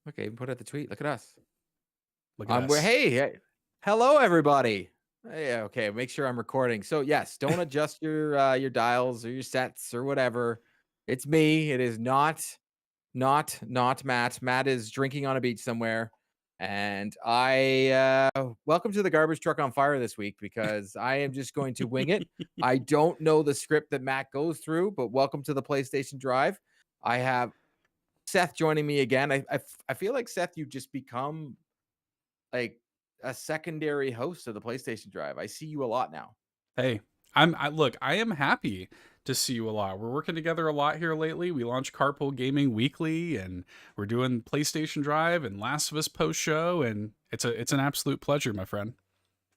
Okay, put out the tweet. Look at us. Look at We're us. hey, hello everybody. Yeah, okay, make sure I'm recording. So yes, don't adjust your dials or your sets or whatever. It's me. It is not Matt. Matt is drinking on a beach somewhere. And I welcome to the garbage truck on fire this week because I am just going to wing it. I don't know the script that Matt goes through, but welcome to the PlayStation Drive. I have Seth joining me again. I feel like Seth, you've just become like a secondary host of the PlayStation Drive. I see you a lot now. Hey, look, I am happy to see you a lot. We're working together a lot here lately. We launched Carpool Gaming weekly and we're doing PlayStation Drive and Last of Us post show, and it's an absolute pleasure, my friend.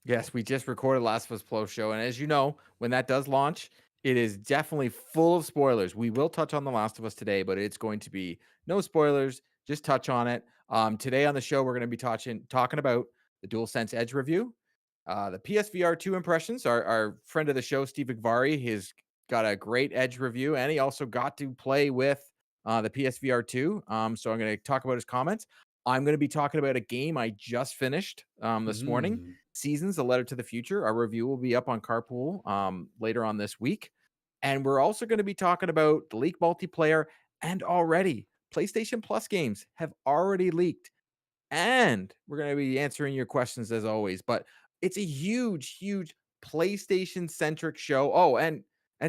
Yes, we just recorded Last of Us Plus show, and as you know, when that does launch, it is definitely full of spoilers. We will touch on The Last of Us today, but it's going to be no spoilers. Just touch on it. Today on the show, we're going to be talking about the DualSense Edge review, the PSVR 2 impressions. Our friend of the show, Steve Igvari, has got a great Edge review, and he also got to play with the PSVR 2. So I'm going to talk about his comments. I'm going to be talking about a game I just finished this morning. Mm. Seasons, A Letter to the Future. Our review will be up on Carpool later on this week. And we're also going to be talking about the leak multiplayer, and already PlayStation Plus games have already leaked. And we're going to be answering your questions as always. But it's a huge PlayStation centric show. Oh, and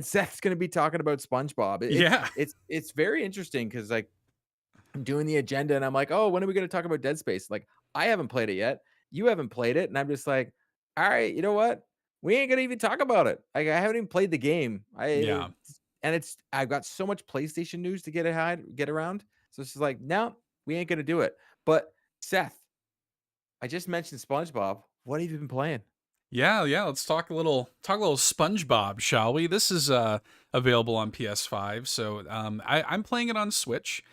Seth's going to be talking about SpongeBob. Yeah. It's very interesting because like I'm doing the agenda and I'm like, oh, when are we going to talk about Dead Space? Like, I haven't played it yet. You haven't played it. And I'm just like, all right, you know what? We ain't going to even talk about it. Like, I haven't even played the game. Yeah. I've got so much PlayStation news to get around. So it's just like, no, we ain't going to do it. But Seth, I just mentioned SpongeBob. What have you been playing? Yeah, let's talk a little SpongeBob, shall we? This is available on PS5. So I'm playing it on Switch.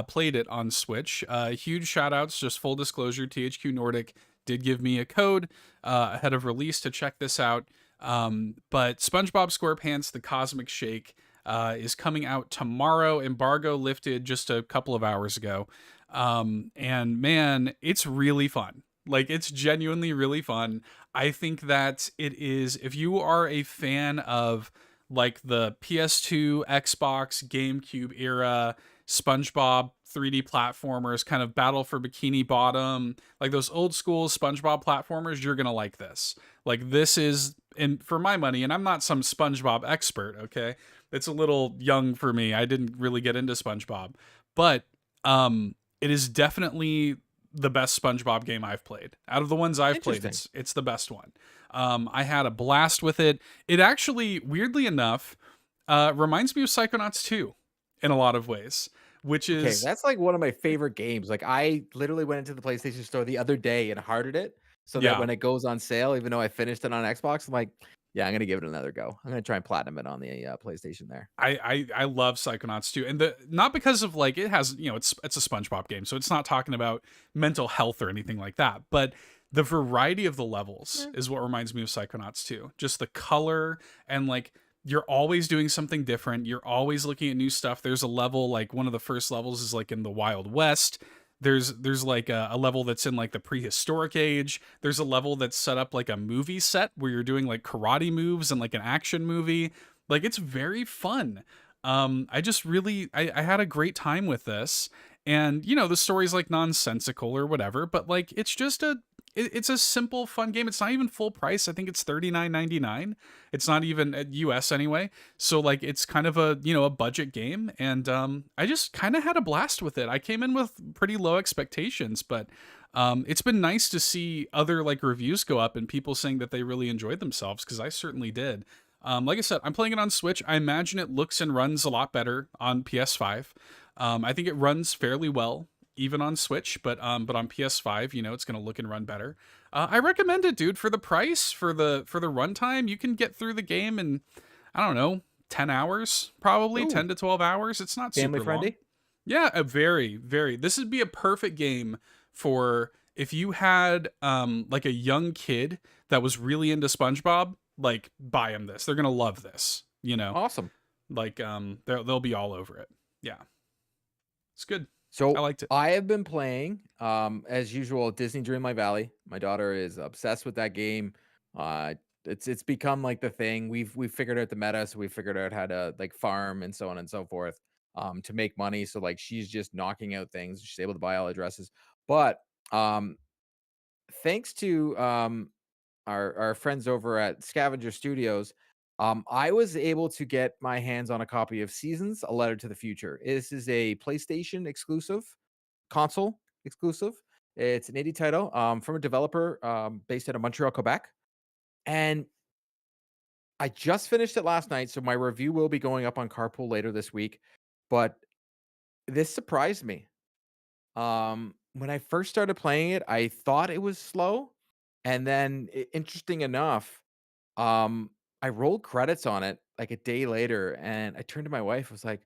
Played it on Switch. Huge shout outs, just full disclosure, THQ Nordic did give me a code ahead of release to check this out. But SpongeBob SquarePants The Cosmic Shake is coming out tomorrow. Embargo lifted just a couple of hours ago. And man, it's really fun. Like, it's genuinely really fun. I think that it is, if you are a fan of like the PS2, Xbox, GameCube era, SpongeBob 3D platformers, kind of Battle for Bikini Bottom, like those old school SpongeBob platformers, you're going to like this. Like, this is, and for my money, and I'm not some SpongeBob expert, okay? It's a little young for me. I didn't really get into SpongeBob, but it is definitely the best SpongeBob game I've played. Out of the ones I've played, Interesting. it's the best one. I had a blast with it. It actually, weirdly enough, reminds me of Psychonauts 2 in a lot of ways, which Okay, is that's like one of my favorite games. Like, I literally went into the PlayStation Store the other day and hearted it so that yeah. when it goes on sale, even though I finished it on Xbox, I'm like, yeah, I'm gonna give it another go. I'm gonna try and platinum it on the PlayStation there. I love Psychonauts 2, and the not because of like it has, it's a SpongeBob game, so it's not talking about mental health or anything like that, but the variety of the levels Mm. is what reminds me of Psychonauts 2. Just the color, and like you're always doing something different. You're always looking at new stuff. There's a level, like one of the first levels is like in the Wild West. There's like a level that's in like the prehistoric age. There's a level that's set up like a movie set where you're doing like karate moves and like an action movie. Like, it's very fun. I just really I had a great time with this. And the story's like nonsensical or whatever, but like it's just it's a simple fun game. It's not even full price. I think it's $39.99. It's not even at US anyway. So like it's kind of a budget game, and I just kind of had a blast with it. I came in with pretty low expectations, but it's been nice to see other like reviews go up and people saying that they really enjoyed themselves, because I certainly did. Like I said, I'm playing it on Switch. I imagine it looks and runs a lot better on PS5. I think it runs fairly well even on Switch, but on PS5, it's going to look and run better. I recommend it, dude, for the price, for the runtime. You can get through the game in, I don't know, 10 hours, probably Ooh, 10 to 12 hours. It's not family super long. friendly. Yeah, a very, very. This would be a perfect game for if you had like a young kid that was really into SpongeBob. Like, buy them this. They're gonna love this. Awesome. Like they'll be all over it. Yeah, it's good. I So liked it. I have been playing, as usual, Disney Dreamlight Valley. My daughter is obsessed with that game. Uh, it's become like the thing. We've figured out the meta, so we figured out how to like farm and so on and so forth, to make money. So like she's just knocking out things. She's able to buy all the dresses. But um, thanks to our friends over at Scavenger Studios, I was able to get my hands on a copy of Seasons: A Letter to the Future. This is a PlayStation exclusive, console exclusive. It's an indie title from a developer based out of Montreal, Quebec. And I just finished it last night, so my review will be going up on Carpool later this week. But this surprised me. When I first started playing it, I thought it was slow, and then interesting enough, I rolled credits on it like a day later, and I turned to my wife. I was like,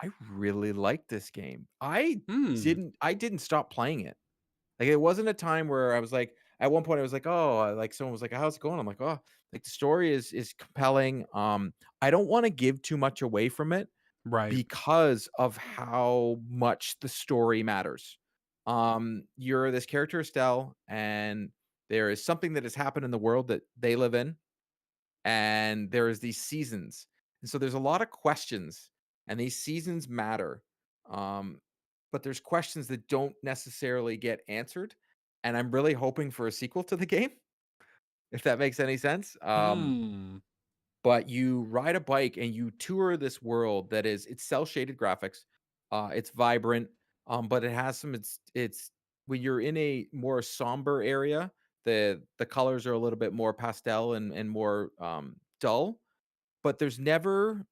"I really like this game." Hmm. I didn't stop playing it. Like, it wasn't a time where I was like at one point, I was like, "Oh," like, someone was like, "How's it going?" I'm like, "Oh," like, the story is compelling. I don't wanna give too much away from it Right. because of how much the story matters. You're this character, Estelle, and there is something that has happened in the world that they live in, and there's these seasons. And so there's a lot of questions, and these seasons matter. Um, but there's questions that don't necessarily get answered. And I'm really hoping for a sequel to the game, if that makes any sense. Hmm. But you ride a bike and you tour this world that is it's cell shaded graphics. It's vibrant, but it has some it's when you're in a more somber area, the colors are a little bit more pastel and more dull, but there's never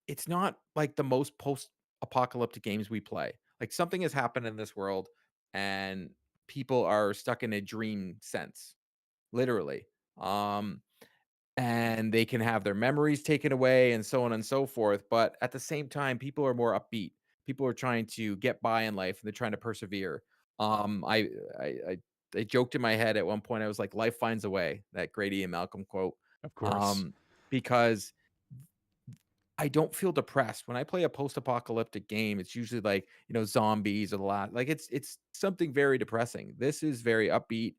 it's not like the most post-apocalyptic games we play. Like something has happened in this world and people are stuck in a dream sense, literally. Um, and they can have their memories taken away and so on and so forth. But at the same time, people are more upbeat. People are trying to get by in life and they're trying to persevere. Um, I, I, I, I joked in my head at one point. I was like, "Life finds a way." That Grady and Malcolm quote. Of course. Um, because I don't feel depressed when I play a post-apocalyptic game. It's usually like zombies or the lot. Like it's something very depressing. This is very upbeat.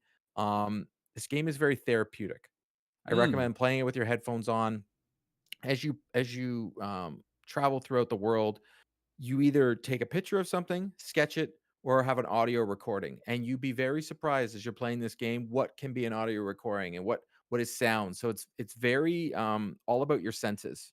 This game is very therapeutic. I Hmm. recommend playing it with your headphones on as you travel throughout the world. You either take a picture of something, sketch it, or have an audio recording, and you'd be very surprised as you're playing this game what can be an audio recording and what is sound. So it's very all about your senses.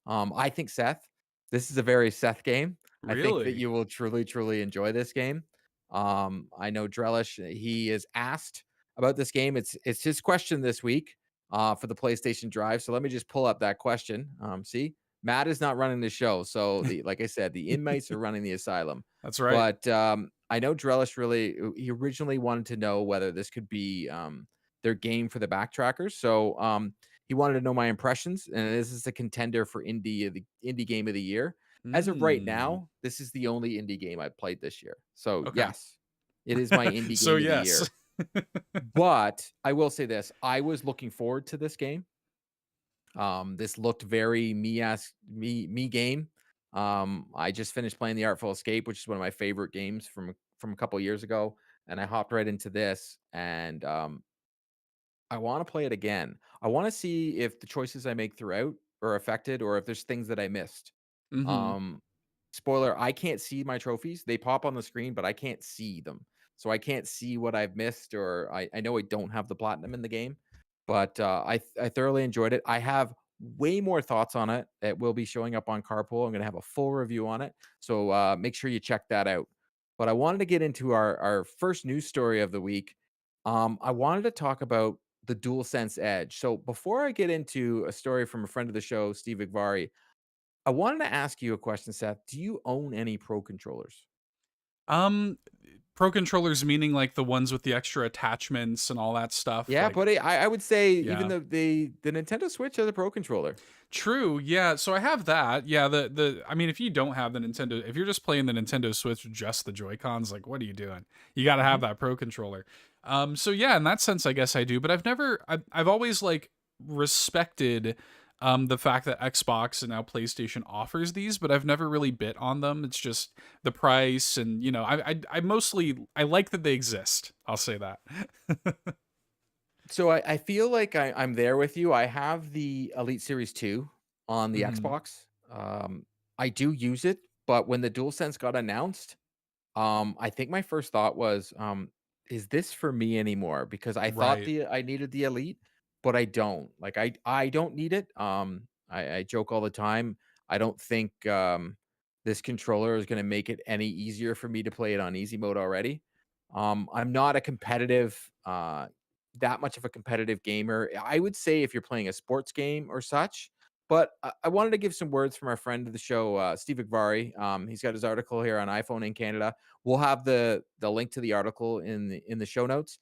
I think Seth, this is a very Seth game. I think that Really? you will truly, truly enjoy this game. I know Drellish, he is asked about this game. It's his question this week for the PlayStation Drive. So let me just pull up that question. See, Matt is not running the show. So the like I said, the inmates are running the asylum. That's right. But I know Drellish really he originally wanted to know whether this could be their game for the backtrackers. So he wanted to know my impressions, and this is a contender for indie game of the year. As of right Hmm. now, this is the only indie game I've played this year. So Okay. yes, it is my indie So game of the yes. year. But I will say this: I was looking forward to this game. This looked very me game. I just finished playing The Artful Escape, which is one of my favorite games from a couple years ago, and I hopped right into this, and I wanna play it again. I wanna see if the choices I make throughout are affected or if there's things that I missed. Hmm. Um, Spoiler, I can't see my trophies. They pop on the screen, but I can't see them. So I can't see what I've missed or I know I don't have the platinum in the game, but, I thoroughly enjoyed it. I have way more thoughts on it that will be showing up on Carpool. I'm gonna have a full review on it, so, make sure you check that out. But I wanted to get into our first news story of the week. I wanted to talk about the Dualsense Edge. So before I get into a story from a friend of the show, Steve Igvari, I wanted to ask you a question, Seth. Do you own any pro controllers? Um, Pro controllers meaning like the ones with the extra attachments and all that stuff. Yeah, Like, buddy. I would say even yeah. though the Nintendo Switch has a pro controller. True. Yeah. So I have that. Yeah. The I mean, if you don't have the Nintendo, if you're just playing the Nintendo Switch with just the Joy Cons, like, what are you doing? You got to have Mhm. that Pro controller. So yeah, in that sense, I guess I do. But I've never. I've always like respected the fact that Xbox and now PlayStation offers these, but I've never really bit on them. It's just the price, and I mostly I like that they exist. I'll say that. So I feel like I'm there with you. I have the Elite Series 2 on the Hmm. Xbox. I do use it, but when the DualSense got announced, I think my first thought was, "Is this for me anymore?" Because I thought Right. I needed the Elite, but I don't. Like, I don't need it. I joke all the time. I don't think, this controller is gonna make it any easier for me to play it on easy mode already. I'm not a competitive, that much of a competitive gamer. I would say if you're playing a sports game or such, but I wanted to give some words from our friend of the show, Steve Igvari. He's got his article here on iPhone in Canada. We'll have the link to the article in the show notes.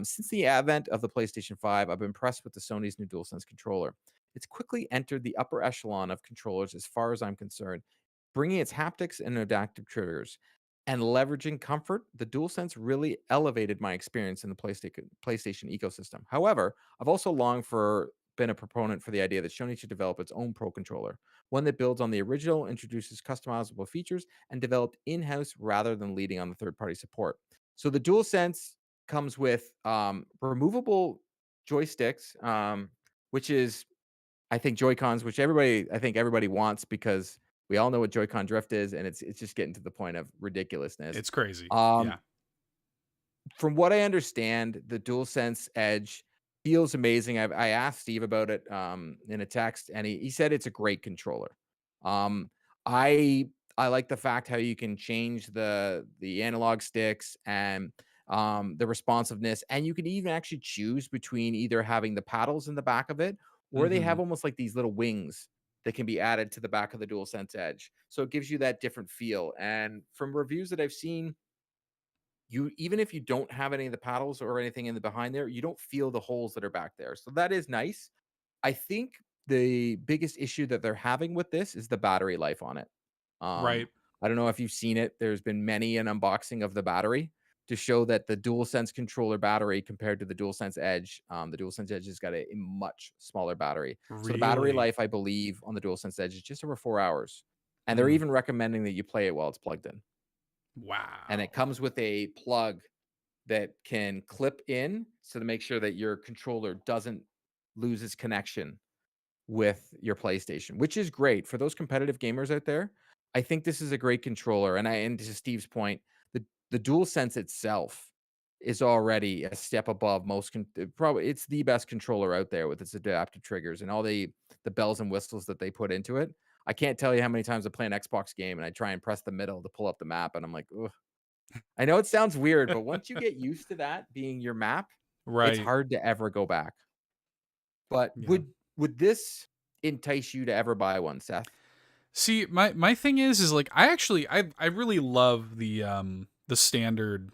Since the advent of the PlayStation 5, I've been impressed with the Sony's new DualSense controller. It's quickly entered the upper echelon of controllers as far as I'm concerned, bringing its haptics and adaptive triggers. And leveraging comfort, the DualSense really elevated my experience in the PlayStation ecosystem. However, I've also long for been a proponent for the idea that Sony should develop its own Pro controller, one that builds on the original, introduces customizable features, and developed in-house rather than leading on the third-party support. So the DualSense comes with removable joysticks, which is I think Joy-Cons, which everybody wants because we all know what Joy-Con drift is, and it's just getting to the point of ridiculousness. It's crazy. Um, Yeah. from what I understand, the DualSense Edge feels amazing. I asked Steve about it in a text, and he said it's a great controller. Um, I I like the fact how you can change the analog sticks and the responsiveness, and you can even actually choose between either having the paddles in the back of it, or they have Hmm. almost like these little wings that can be added to the back of the DualSense Edge. So it gives you that different feel. And from reviews that I've seen, you even if you don't have any of the paddles or anything in the behind there, you don't feel the holes that are back there. So that is nice. I think the biggest issue that they're having with this is the battery life on it. Um, Right. I don't know if you've seen it. There's been many an unboxing of the battery to show that the DualSense controller battery compared to the DualSense Edge has got a much smaller battery. So the battery Really. life, I believe, on the DualSense Edge is just over 4 hours. And they're Mm. even recommending that you play it while it's plugged in. And it Wow. comes with a plug that can clip in so to make sure that your controller doesn't lose its connection with your PlayStation, which is great for those competitive gamers out there. I think this is a great controller, and to Steve's point, the DualSense itself is already a step above most. Probably, it's the best controller out there with its adaptive triggers and all the bells and whistles that they put into it. I can't tell you how many times I play an Xbox game and I try and press the middle to pull up the map, and I'm like, ugh. I know it sounds weird, but once you get used to that being your map, it's Right. hard to ever go back. But Yeah. would this entice you to ever buy one, Seth? See, my thing is like I really love the standard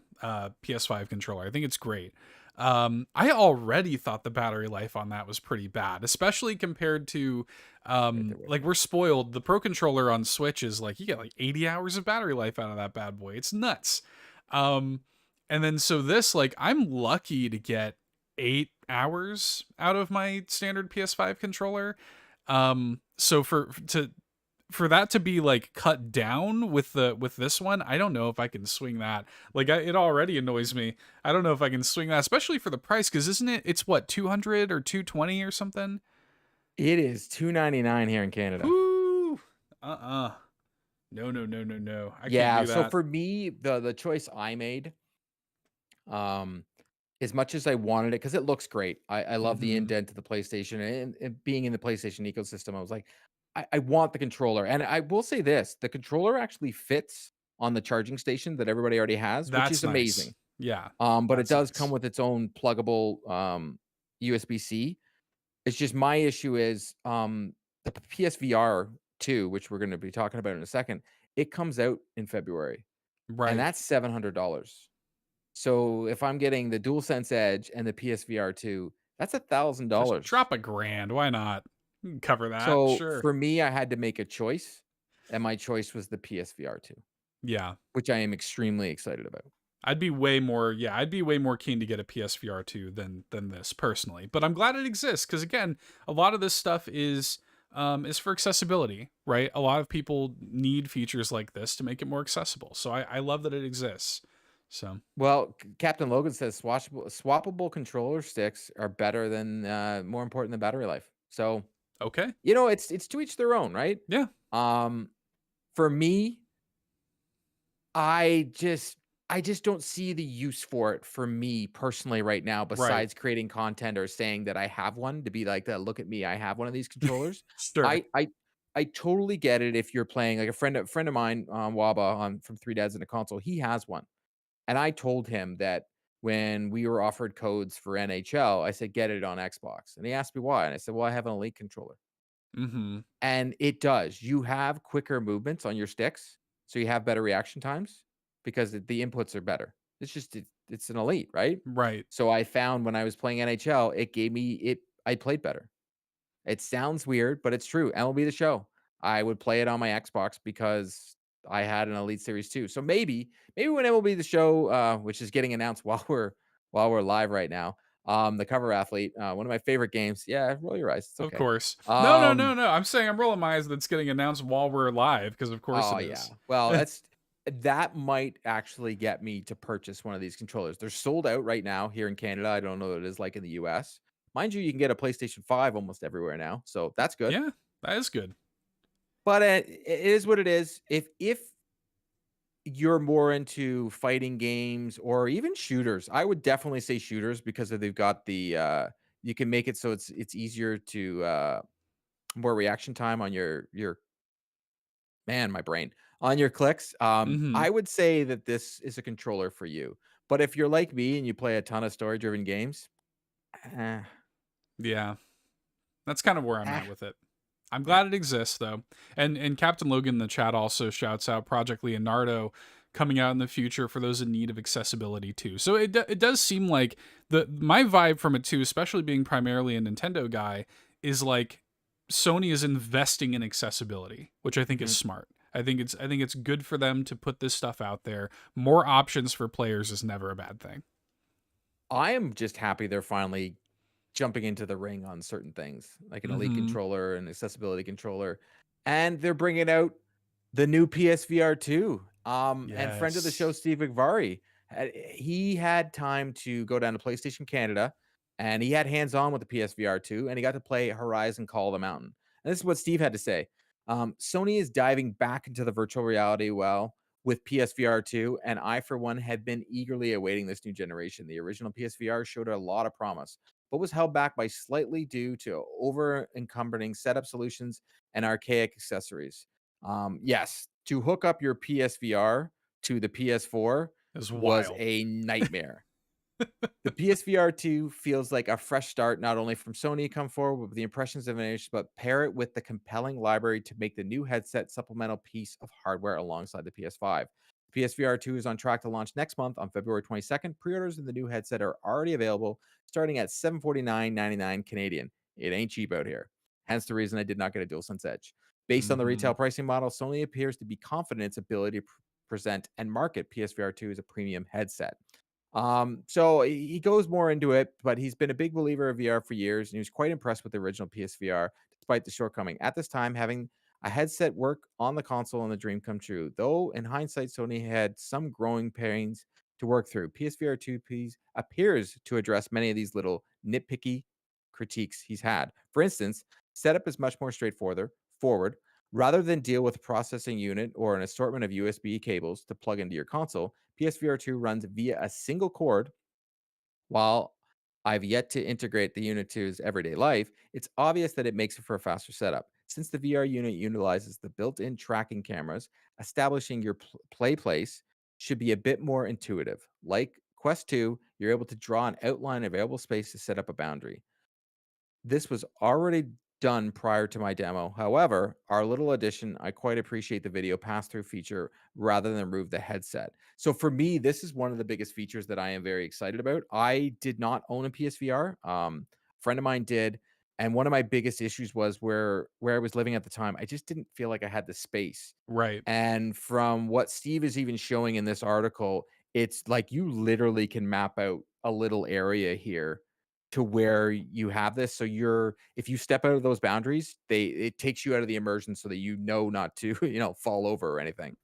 PS5 controller. I think it's great. I already thought the battery life on that was pretty bad, especially compared to Right there with like me. we're spoiled. The Pro controller on Switch is like you get like 80 hours of battery life out of that bad boy. It's nuts. Um and then so this like I'm lucky to get 8 hours out of my standard PS5 controller. So for that to be like cut down with this one, I don't know if I can swing that. Like it already annoys me. I don't know if I can swing that, especially for the price, because isn't it? It's what 200 or 220 or something. It is $2.99 here in Canada. Whoo! No, no, no, no, no. I can't Yeah, do so that. for me, the choice I made, um, as much as I wanted it, because it looks great. I love the Mm-hmm. indent of the PlayStation and being in the PlayStation ecosystem, I was like, I want the controller. And I will say this, the controller actually fits on the charging station that everybody already has, which That's is nice. amazing. Yeah, But it that's does come nice. with its own pluggable USB-C. It's just my issue is the PSVR 2, which we're going to be talking about in a second. It comes out in February, and Right. that's $700. So if I'm getting the DualSense Edge and the PSVR 2, that's Just $1,000. drop a grand. Why not? You can cover that. So Sure. for me, I had to make a choice, and my choice was the PSVR 2, Yeah. which I am extremely excited about. I'd be way more keen to get a PSVR 2 than this personally. But I'm glad it exists because again, a lot of this stuff is is for accessibility, right? A lot of people need features like this to make it more accessible. So I love that it exists. So, Well, Captain Logan says swappable controller sticks are better than more important than battery life. So, okay. it's to each their own, right? Yeah. Um, for me, I just I just don't see the use for it for me personally right now, Right. besides creating content or saying that I have one to be like that. Look at me, I have one of these controllers. Sure. I I I totally get it if you're playing like a friend of mine, Waba on from Three Dads in a Console. He has one, and I told him that when we were offered codes for NHL, I said get it on Xbox, and he asked me why, and I said, well, I have an Elite controller. Mm-hmm. And it does. You have quicker movements on your sticks, so you have better reaction times because the inputs are better. It's an Elite, right? Right. So I found when I was playing NHL, it gave me it I played better. It sounds weird, but it's true. MLB The Show. I would play it on my Xbox because I had an Elite Series too. So maybe when MLB The Show, which is getting announced while we're live right now, the cover athlete, one of my favorite games. Yeah, roll your eyes. It's Of okay. course. No, no, no, Um, no. I'm saying I'm rolling my eyes that's getting announced while we're live because of course Oh, it yeah. is. Well, that might actually get me to purchase one of these controllers. They're sold out right now here in Canada. I don't know what it is like in the US. Mind you, you can get a PlayStation 5 almost everywhere now, so that's good. Yeah, that is good. But it is what it is. If you're more into fighting games or even shooters, I would definitely say shooters because they've got you can make it so it's easier to more reaction time on your man, my brain. On your clicks, Mm-hmm. I would say that this is a controller for you. But if you're like me and you play a ton of story-driven games, eh, Yeah. That's kind of where I'm eh, at with it. I'm yeah. glad it exists though. And Captain Logan in the chat also shouts out Project Leonardo coming out in the future for those in need of accessibility too. So it does seem like the my vibe from it too, especially being primarily a Nintendo guy, is like Sony is investing in accessibility, which I think is Mhm. smart. I think it's good for them to put this stuff out there. More options for players is never a bad thing. I am just happy they're finally jumping into the ring on certain things, like an Elite Mhm. controller, and accessibility controller, and they're bringing out the new PSVR 2. And friend of the show, Yes. Steve McVary, he had time to go down to PlayStation Canada, and he had hands-on with the PSVR 2, and he got to play Horizon Call of the Mountain. And this is what Steve had to say. Sony is diving back into the virtual reality well with PSVR 2, and I, for one, have been eagerly awaiting this new generation. The original PSVR showed a lot of promise, but was held back by slightly due to over encumbering setup solutions and archaic accessories. Yes, to hook up your PSVR to the PS4 Is was wild. a nightmare. The PSVR 2 feels like a fresh start, not only from Sony come forward with the impressions of an age, but pair it with the compelling library to make the new headset supplemental piece of hardware alongside the PS5. PSVR 2 is on track to launch next month on February 22nd. Pre-orders of the new headset are already available, starting at $749.99 Canadian. It ain't cheap out here. Hence the reason I did not get a DualSense Edge. Based on the retail Mhm. pricing model, Sony appears to be confident in its ability to present and market PSVR 2 as a premium headset. So he goes more into it, but he's been a big believer of VR for years, and he was quite impressed with the original PSVR, despite the shortcoming. At this time, having a headset work on the console and the dream come true. Though in hindsight, Sony had some growing pains to work through. PSVR 2 appears to address many of these little nitpicky critiques he's had. For instance, setup is much more straightforward. Forward, rather than deal with a processing unit or an assortment of USB cables to plug into your console, PSVR 2 runs via a single cord. While I've yet to integrate the unit to his everyday life, it's obvious that it makes it for a faster setup. Since the VR unit utilizes the built in tracking cameras, establishing your play place should be a bit more intuitive. Like Quest 2, you're able to draw an outline of available space to set up a boundary. This was already done prior to my demo. However, our little addition, I quite appreciate the video pass-through feature rather than remove the headset. So for me, this is one of the biggest features that I am very excited about. I did not own a PSVR. A friend of mine did, and one of my biggest issues was where I was living at the time. I just didn't feel like I had the space. Right. And from what Steve is even showing in this article, it's like you literally can map out a little area here to where you have this. So you're if you step out of those boundaries, it takes you out of the immersion so that you know not to, fall over or anything.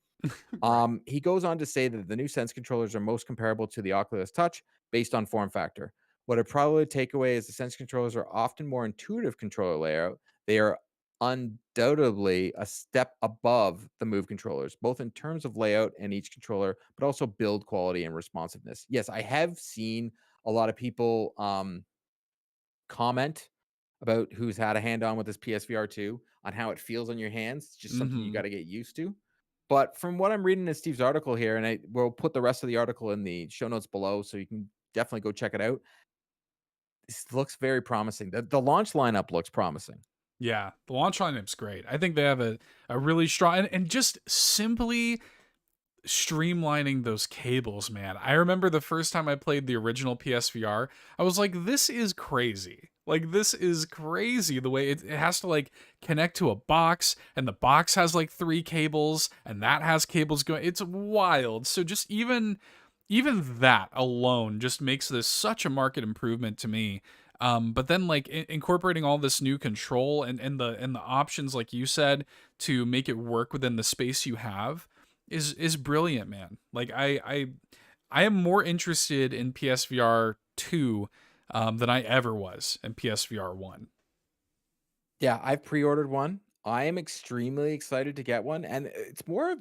Right. He goes on to say that the new Sense controllers are most comparable to the Oculus Touch based on form factor. What I probably take away is the Sense controllers are often more intuitive controller layout. They are undoubtedly a step above the Move controllers, both in terms of layout and each controller, but also build quality and responsiveness. Yes, I have seen a lot of people comment about who's had a hand on with this PSVR 2 on how it feels on your hands. It's just something you Mhm. gotta get used to. But from what I'm reading in Steve's article here, and I will put the rest of the article in the show notes below, so you can definitely go check it out. This looks very promising. The launch lineup looks promising. Yeah, the launch lineup's great. I think they have a really strong and just simply streamlining those cables, man. I remember the first time I played the original PSVR, I was like, this is crazy. Like, this is crazy the way it has to like connect to a box, and the box has like three cables, and that has cables going. It's wild. So just even that alone just makes this such a market improvement to me. But then like incorporating all this new control and the options, like you said, to make it work within the space you have is brilliant, man. Like I am more interested in PSVR 2 than I ever was in PSVR 1. Yeah, I've pre-ordered one. I am extremely excited to get one, and it's more of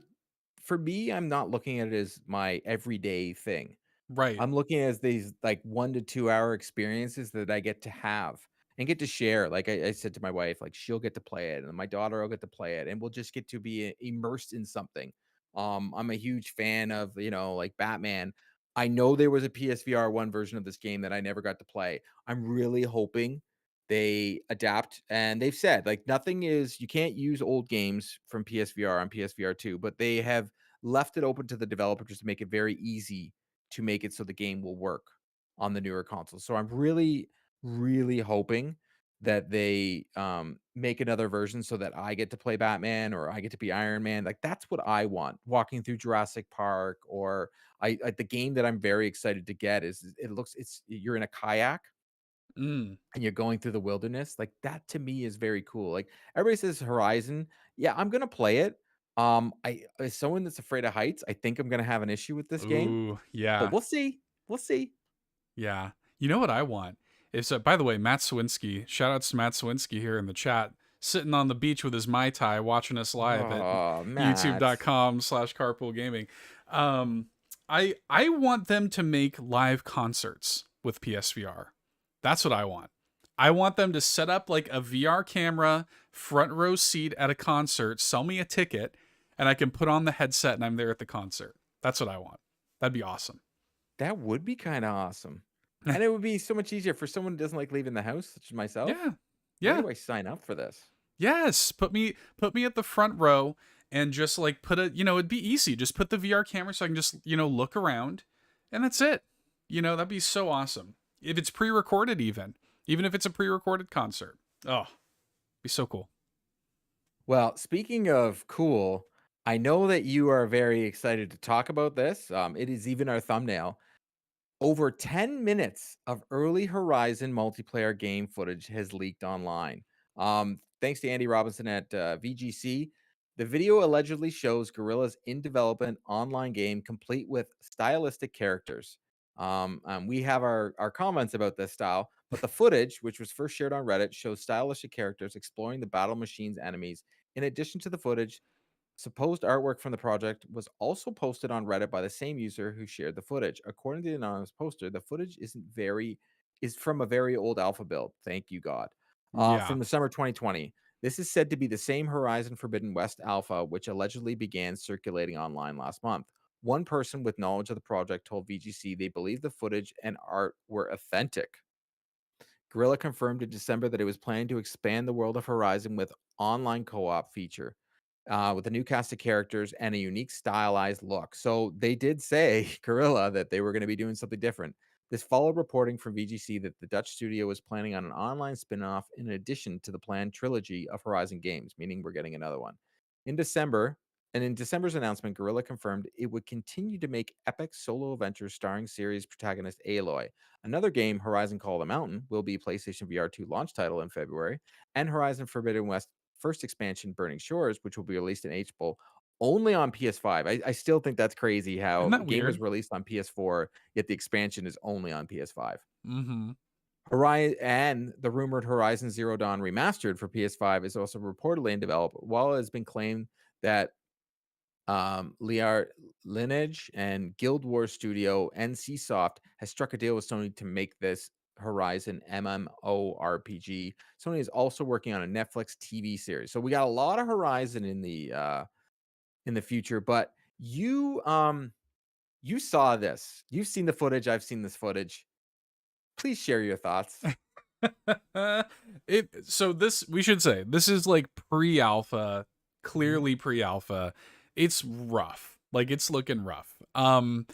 for me, I'm not looking at it as my everyday thing. Right. I'm looking at these like 1 to 2 hour experiences that I get to have and get to share. Like I said to my wife, like she'll get to play it, and my daughter will get to play it, and we'll just get to be immersed in something. I'm a huge fan of like Batman. I know there was a PSVR one version of this game that I never got to play. I'm really hoping they adapt, and they've said like nothing is you can't use old games from PSVR on PSVR 2, but they have left it open to the developers to make it very easy to make it so the game will work on the newer consoles. So I'm really, really hoping that they make another version so that I get to play Batman or I get to be Iron Man. Like that's what I want. Walking through Jurassic Park, or the game that I'm very excited to get is it's you're in a kayak Mm. and you're going through the wilderness. Like that to me is very cool. Like everybody says Horizon. Yeah, I'm gonna play it. I as someone that's afraid of heights, I think I'm gonna have an issue with this game, Ooh, but yeah. we'll see. We'll see. Yeah. You know what I want? Is by the way, Matt Swinski, shout outs to Matt Swinski here in the chat, sitting on the beach with his Mai Tai watching us live at Oh, Matt. youtube.com/carpool gaming. Um, I want them to make live concerts with PSVR. That's what I want. I want them to set up like a VR camera, front row seat at a concert, sell me a ticket, and I can put on the headset and I'm there at the concert. That's what I want. That'd be awesome. That would be kinda awesome. And it would be so much easier for someone who doesn't like leaving the house, such as myself. Yeah. Where Yeah. do I sign up for this? Yes. Put me at the front row and just like put it'd be easy. Just put the VR camera so I can just, look around and that's it. That'd be so awesome. If it's pre-recorded even if it's a pre-recorded concert. Oh, be so cool. Well, speaking of cool, I know that you are very excited to talk about this. It is even our thumbnail. Over 10 minutes of early Horizon multiplayer game footage has leaked online. Thanks to Andy Robinson at VGC. The video allegedly shows Gorilla's in development online game complete with stylistic characters. We have our comments about this style, but the footage, which was first shared on Reddit, shows stylistic characters exploring the battle machine's enemies. In addition to the footage, supposed artwork from the project was also posted on Reddit by the same user who shared the footage. According to the anonymous poster, the footage is from a very old alpha build. Thank you, God. Yeah. From the summer 2020. This is said to be the same Horizon Forbidden West alpha, which allegedly began circulating online last month. One person with knowledge of the project told VGC they believe the footage and art were authentic. Gorilla confirmed in December that it was planning to expand the world of Horizon with online co-op feature, with a new cast of characters and a unique stylized look. So they did say, Gorilla, that they were going to be doing something different. This followed reporting from VGC that the Dutch studio was planning on an online spin-off in addition to the planned trilogy of Horizon games, meaning we're getting another one. In December, And in December's announcement, Guerrilla confirmed it would continue to make epic solo adventures starring series protagonist Aloy. Another game, Horizon Call of the Mountain, will be PlayStation VR 2 launch title in February, and Horizon Forbidden West first expansion, Burning Shores, which will be released in April only on PS5. I still think that's crazy Isn't how that a game is weird? released on PS4, yet the expansion is only on PS5. Mhm. Horizon and the rumored Horizon Zero Dawn remastered for PS5 is also reportedly in development. While it has been claimed that Lineage and Guild Wars studio NCSoft has struck a deal with Sony to make this Horizon MMORPG. Sony is also working on a Netflix TV series. So we got a lot of Horizon in the future, but you saw this. You've seen the footage, I've seen this footage. Please share your thoughts. So this we should say this is like pre-alpha, Mhm. clearly pre-alpha. It's rough. Like it's looking rough. And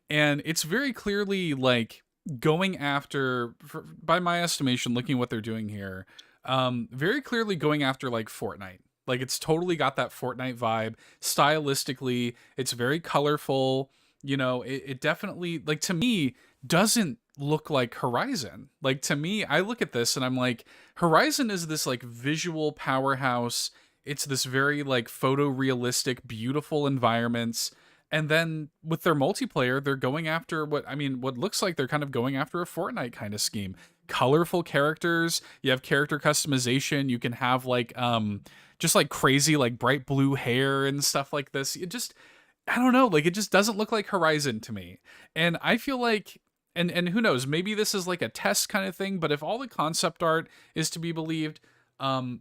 it's very clearly like going after by my estimation looking at what they're doing here. Very clearly going after like Fortnite. Like it's totally got that Fortnite vibe. Stylistically, it's very colorful. It definitely like to me doesn't look like Horizon. Like to me, I look at this and I'm like, Horizon is this like visual powerhouse. It's this very like photorealistic, beautiful environments. And then with their multiplayer, they're going after what looks like they're kind of going after a Fortnite kind of scheme. Colorful characters, you have character customization, you can have like just like crazy like bright blue hair and stuff like this. It just I don't know, like it just doesn't look like Horizon to me. And I feel like and who knows, maybe this is like a test kind of thing, but if all the concept art is to be believed,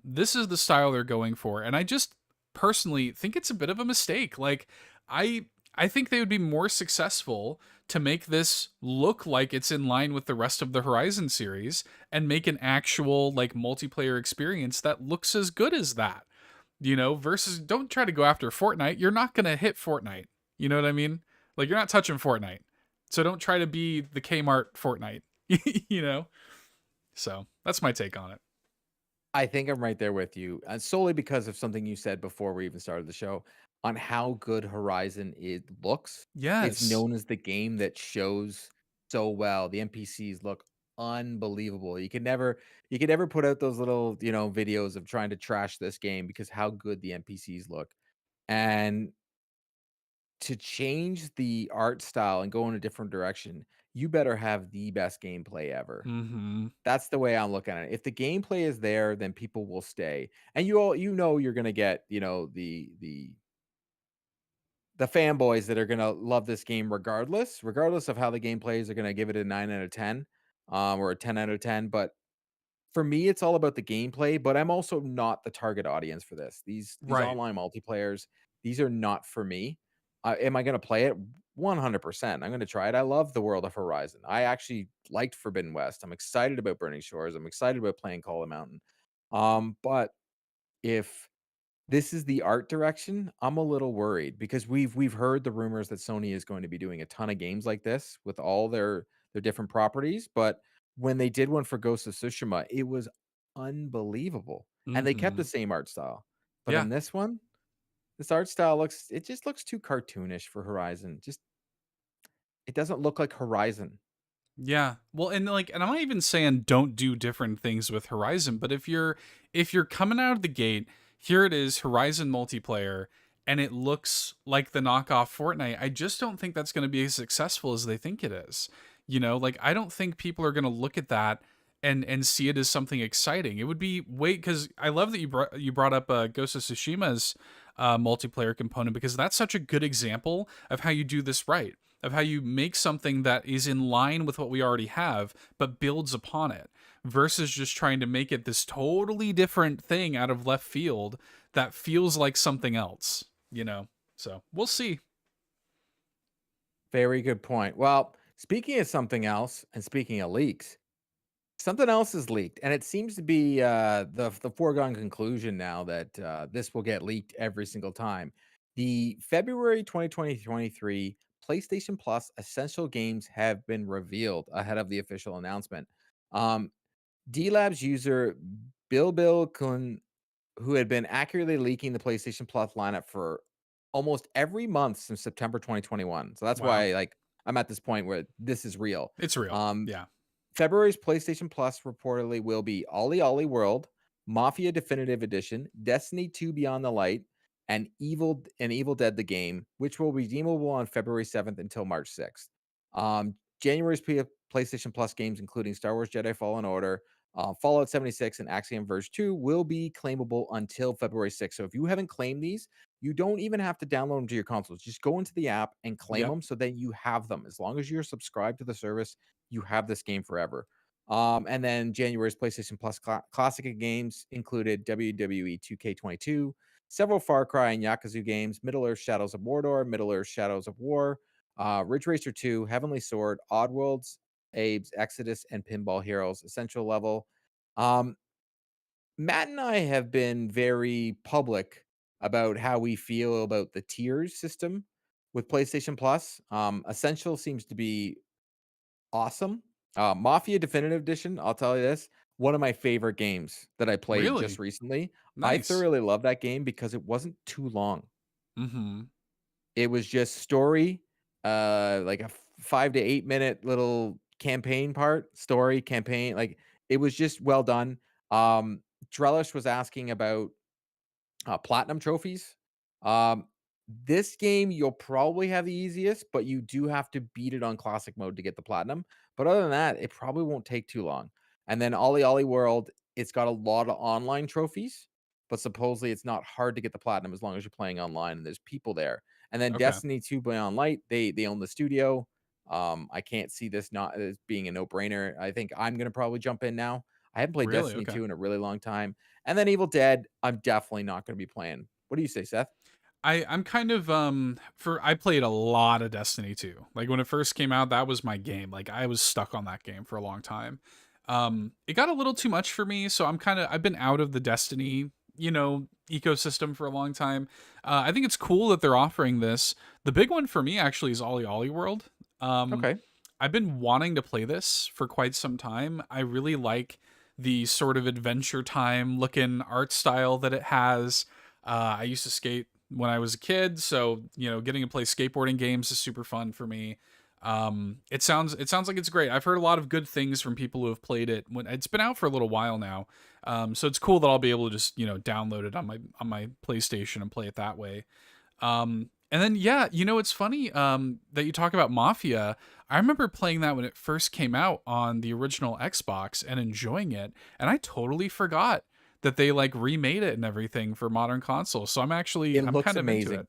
this is the style they're going for. And I just personally think it's a bit of a mistake. Like I I think they would be more successful to make this look like it's in line with the rest of the Horizon series and make an actual like multiplayer experience that looks as good as that. Versus don't try to go after Fortnite. You're not going to hit Fortnite. You know what I mean? Like you're not touching Fortnite. So don't try to be the Kmart Fortnite, you know? So that's my take on it. I think I'm right there with you, solely because of something you said before we even started the show on how good Horizon it looks. It's Yes. known as the game that shows so well. The NPCs look unbelievable. You could never put out those little, videos of trying to trash this game because how good the NPCs look. And to change the art style and go in a different direction, you better have the best gameplay ever. Mhm. That's the way I'm looking at it. If the gameplay is there, then people will stay. And you know you're gonna get, the fanboys that are gonna love this game regardless of how the game plays, are gonna give it a 9 out of 10, or a 10 out of 10. But for me, it's all about the gameplay, but I'm also not the target audience for this. These Right. online multiplayers, these are not for me. Am I gonna play it? 100%. I'm gonna try it. I love the world of Horizon. I actually liked Forbidden West. I'm excited about Burning Shores. I'm excited about playing Call of the Mountain. But if this is the art direction, I'm a little worried because we've heard the rumors that Sony is going to be doing a ton of games like this with all their different properties, but when they did one for Ghost of Tsushima, it was unbelievable, and they kept the Mhm. same art style. But Yeah. in this one, this art style just looks too cartoonish for Horizon. Just it doesn't look like Horizon. Yeah. Well, and I'm not even saying don't do different things with Horizon, but if you're coming out of the gate, here it is, Horizon multiplayer, and it looks like the knockoff Fortnite, I just don't think that's going to be as successful as they think it is. Like I don't think people are going to look at that and see it as something exciting. It would be wait cuz I love that you brought up Ghost of Tsushima's multiplayer component because that's such a good example of how you do this right of how you make something that is in line with what we already have, but builds upon it, versus just trying to make it this totally different thing out of left field that feels like something else. So we'll see. Very good point. Well, speaking of something else and speaking of leaks, something else is leaked, and it seems to be, the foregone conclusion now that, this will get leaked every single time. The February 2023 PlayStation Plus Essential Games have been revealed ahead of the official announcement. Um, D-Labs user Bill Kun, who had been accurately leaking the PlayStation Plus lineup for almost every month since September 2021. So that's Wow. why like I'm at this point where this is real. It's real. Um, Yeah. February's PlayStation Plus reportedly will be Ollie Ollie World, Mafia Definitive Edition, Destiny 2 Beyond the Light, and Evil Dead the game, which will be redeemable on February 7th until March 6th. January's PlayStation Plus games, including Star Wars Jedi Fallen Order, Fallout 76, and Axiom Verge 2, will be claimable until February 6th. So if you haven't claimed these, you don't even have to download them to your consoles. Just go into the app and claim Yep. them so that you have them. As long as you're subscribed to the service, you have this game forever. And then January's PlayStation Plus classic games included WWE 2K22, several Far Cry and Yakuza games, Middle Earth Shadows of Mordor, Middle Earth Shadows of War, Ridge Racer 2, Heavenly Sword, Oddworlds, Abe's Exodus, and Pinball Heroes Essential Level. Um, Matt and I have been very public about how we feel about the tiers system with PlayStation Plus. Essential seems to be awesome. Mafia Definitive Edition, I'll tell you this, one of my favorite games that I played just Really? recently. I Nice. thoroughly love that game because it wasn't too long. Mhm. It was just story, like a 5 to 8 minute little campaign part, story, campaign, like, it was just well done. Trellish was asking about platinum trophies. Um, this game you'll probably have the easiest, but you do have to beat it on classic mode to get the platinum. But other than that, it probably won't take too long. And then Ollie Ollie World, it's got a lot of online trophies, but supposedly it's not hard to get the platinum as long as you're playing online and there's people there. And then Okay. Destiny 2 Beyond Light, they own the studio. I can't see this not as being a no-brainer. I think I'm gonna probably jump in now. I haven't played Really? Destiny Okay. 2 in a really long time. And then Evil Dead, I'm definitely not gonna be playing. What do you say, Seth? I'm kind of for I played a lot of Destiny 2. Like when it first came out, that was my game. Like I was stuck on that game for a long time. It got a little too much for me, so I've been out of the Destiny, ecosystem for a long time. I think it's cool that they're offering this. The big one for me actually is Ollie Ollie World. Um Okay. I've been wanting to play this for quite some time. I really like the sort of adventure time looking art style that it has. I used to skate when I was a kid, so getting to play skateboarding games is super fun for me. It sounds like it's great. I've heard a lot of good things from people who have played it when it's been out for a little while now. So it's cool that I'll be able to just download it on my PlayStation and play it that way. And then yeah, it's funny that you talk about Mafia. I remember playing that when it first came out on the original Xbox and enjoying it, and I totally forgot that they like remade it and everything for modern consoles. So It I'm looks kind of into amazing. it.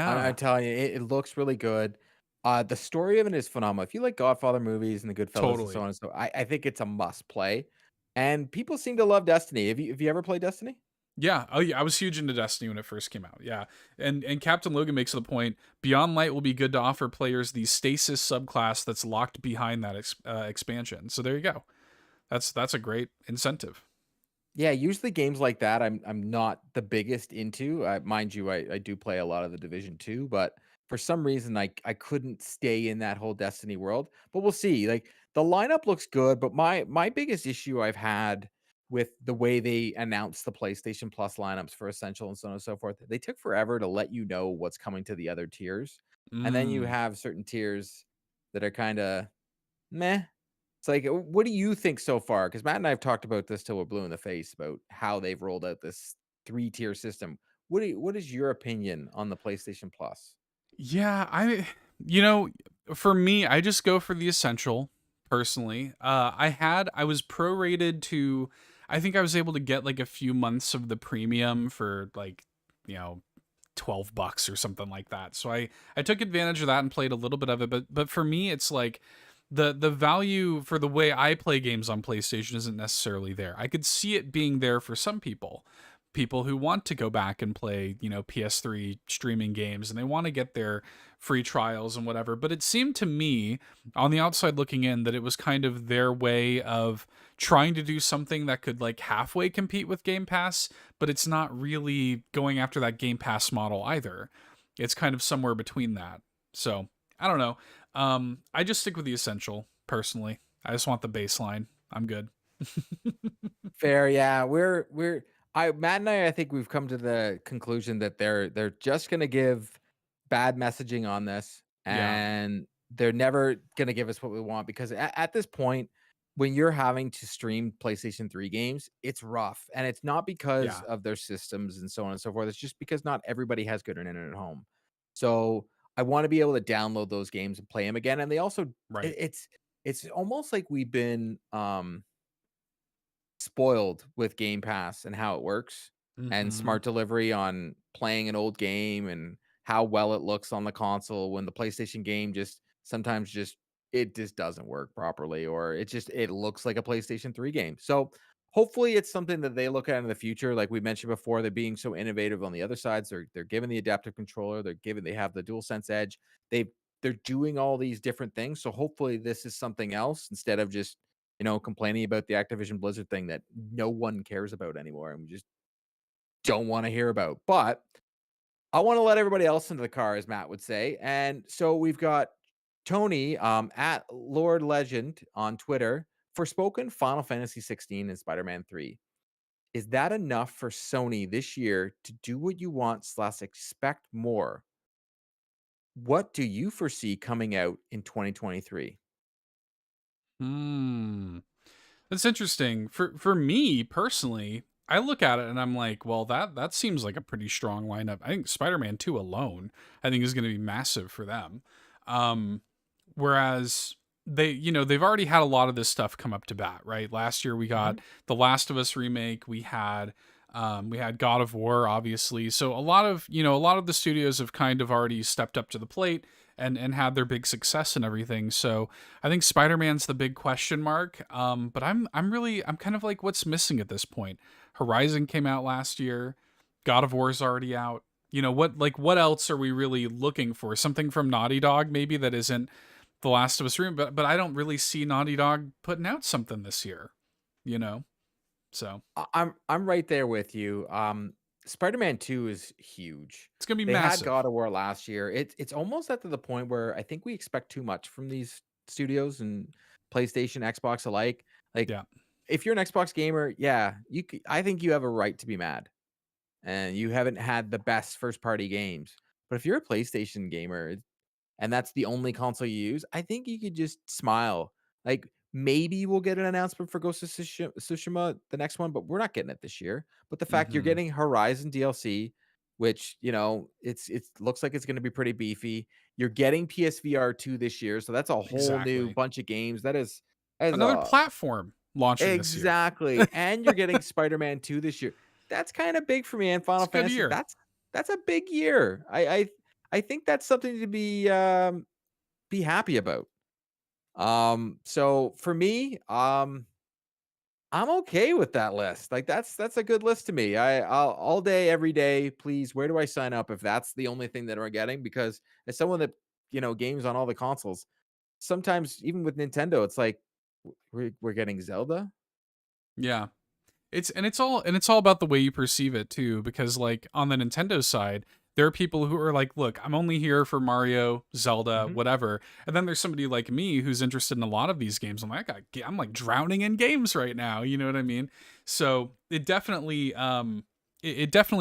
I'm Yeah, telling you, it looks really good. The story of it is phenomenal. If you like Godfather movies and the Goodfellas and so totally. on and so, I think it's a must play. And people seem to love Destiny. Have you ever played Destiny? Yeah. Oh yeah, I was huge into Destiny when it first came out. Yeah. And Captain Logan makes the point, Beyond Light will be good to offer players the stasis subclass that's locked behind that expansion. So there you go. That's a great incentive. Yeah, usually games like that I'm not the biggest into. Mind you, I do play a lot of the Division 2, but for some reason I couldn't stay in that whole Destiny world. But we'll see. Like the lineup looks good, but my biggest issue I've had with the way they announced the PlayStation Plus lineups for Essential and so on and so forth, they took forever to let you know what's coming to the other tiers. And then you Mm. have certain tiers that are kind of meh. It's like, what do you think so far? Because Matt and I have talked about this till we're blue in the face about how they've rolled out this three-tier system. What is your opinion on the PlayStation Plus? Yeah, you know, for me, I just go for the essential personally. I was prorated to I think I was able to get like a few months of the premium for like, you know, $12 or something like that. So I took advantage of that and played a little bit of it, but for me it's like the value for the way I play games on PlayStation isn't necessarily there. I could see it being there for some people who want to go back and play, PS3 streaming games and they want to get their free trials and whatever. But it seemed to me on the outside looking in that it was kind of their way of trying to do something that could like halfway compete with Game Pass, but it's not really going after that Game Pass model either. It's kind of somewhere between that. So, I don't know. I just stick with the essential personally. I just want the baseline. I'm good. Fair, yeah. We're I Matt and I think we've come to the conclusion that they're just gonna give bad messaging on this, Yeah. and they're never gonna give us what we want because at this point, when you're having to stream PlayStation 3 games, it's rough, and it's not because Yeah. of their systems and so on and so forth. It's just because not everybody has good internet at home. So I want to be able to download those games and play them again. And they also, Right. it's almost like we've been spoiled with Game Pass and how it works and Mhm. smart delivery on playing an old game and how well it looks on the console when the PlayStation game just sometimes just it just doesn't work properly or it looks like a PlayStation 3 game. So hopefully it's something that they look at in the future. Like we mentioned before, they're being so innovative on the other sides. They're giving the adaptive controller, they have the Dualsense Edge. They're doing all these different things. So hopefully this is something else instead of just complaining about the Activision Blizzard thing that no one cares about anymore and we just don't want to hear about. But I want to let everybody else into the car, as Matt would say. And so we've got Tony at Lord Legend on Twitter for spoken Final Fantasy 16 and Spider-Man 3. Is that enough for Sony this year to do what you want slash expect more? What do you foresee coming out in 2023? Hmm. That's interesting. For me personally, I look at it and I'm like, well, that seems like a pretty strong lineup. I think Spider-Man 2 alone, I think is going to be massive for them. Um whereas they've already had a lot of this stuff come up to bat, right? Last year we got Mhm. the Last of Us remake, we had God of War obviously. So a lot of the studios have kind of already stepped up to the plate and had their big success and everything. So I think Spider-Man's the big question mark. But I'm kind of like, what's missing at this point? Horizon came out last year. God of War is already out. What else are we really looking for? Something from Naughty Dog maybe that isn't The Last of Us but I don't really see Naughty Dog putting out something this year, you know. So I'm right there with you. Spider-Man 2 is huge. it's gonna be They had God massive. of War last year. It's almost at to the point where I think we expect too much from these studios and PlayStation, Xbox alike. Like, Yeah. if you're an Xbox gamer, yeah, I think you have a right to be mad, and you haven't had the best first party games. But if you're a PlayStation gamer and that's the only console you use, I think you could just smile. Like maybe we'll get an announcement for Ghost of Tsushima, the next one, but we're not getting it this year. But the fact you're Hmm. getting Horizon DLC, which it looks like it's going to be pretty beefy. You're getting PSVR 2 this year, so that's a whole new Exactly. bunch of games. That is Another a platform launching this year. exactly, and you're getting Spider-Man 2 this year. That's kinda big for me, and It's Final a good Fantasy, year. that's a big year. I think that's something to be happy about. So for me, I'm okay with that list. Like, that's a good list to me. I'll all day, every day, please, where do I sign up if that's the only thing that we're getting? Because as someone that, games on all the consoles, sometimes even with Nintendo, it's like, we're getting Zelda? Yeah. It's all about the way you perceive it too, because like on the Nintendo side, there are people who are like, look, I'm only here for Mario, Zelda, Mhm. whatever. And then there's somebody like me who's interested in a lot of these games. I'm like drowning in games right now. You know what I mean? So it definitely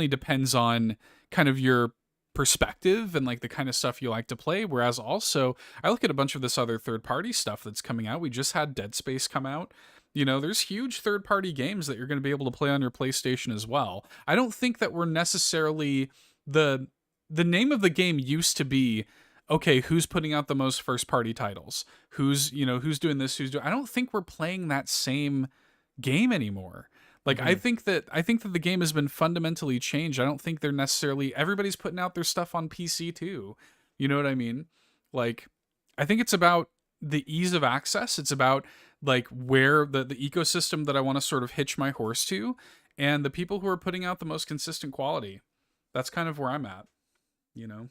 depends on kind of your perspective and like the kind of stuff you like to play. Whereas also I look at a bunch of this other third party stuff that's coming out. We just had Dead Space come out. There's huge third party games that you're going to be able to play on your PlayStation as well. I don't think that we're necessarily the the name of the game used to be, okay, who's putting out the most first party titles? Who's doing this, I don't think we're playing that same game anymore. Like Mhm. I think that the game has been fundamentally changed. I don't think they're necessarily everybody's putting out their stuff on PC too. You know what I mean? Like I think it's about the ease of access. It's about like where the ecosystem that I want to sort of hitch my horse to and the people who are putting out the most consistent quality. That's kind of where I'm at, you know.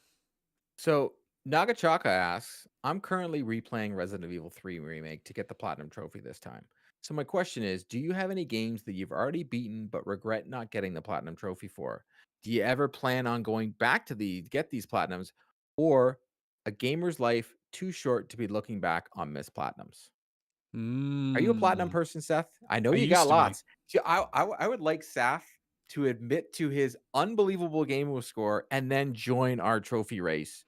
So Nagachaka asks, I'm currently replaying Resident Evil 3 remake to get the platinum trophy this time. So my question is, do you have any games that you've already beaten but regret not getting the platinum trophy for? Do you ever plan on going back to get these platinums, or a gamer's life too short to be looking back on missed platinums? Are you a platinum Mm, person, Seth? I know I you got used to be. lots. See, I would like Seth to admit to his unbelievable game score and then join our trophy race.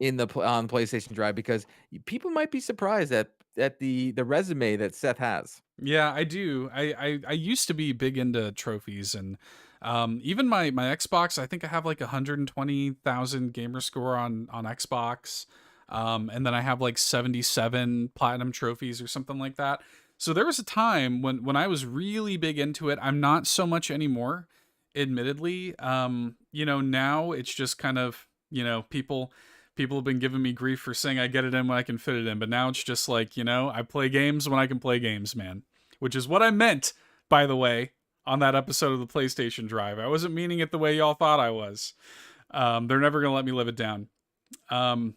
in the on PlayStation Drive because people might be surprised at the resume that Seth has. Yeah, I do. I used to be big into trophies, and even my Xbox. I think I have like 120,000 gamer score on Xbox, and then I have like 77 platinum trophies or something like that. So there was a time when I was really big into it. I'm not so much anymore, admittedly. Now it's just kind of people have been giving me grief for saying I get it in when I can fit it in, but now it's just like, I play games when I can play games, man. Which is what I meant, by the way, on that episode of the PlayStation Drive. I wasn't meaning it the way y'all thought I was. They're never gonna let me live it down. Um,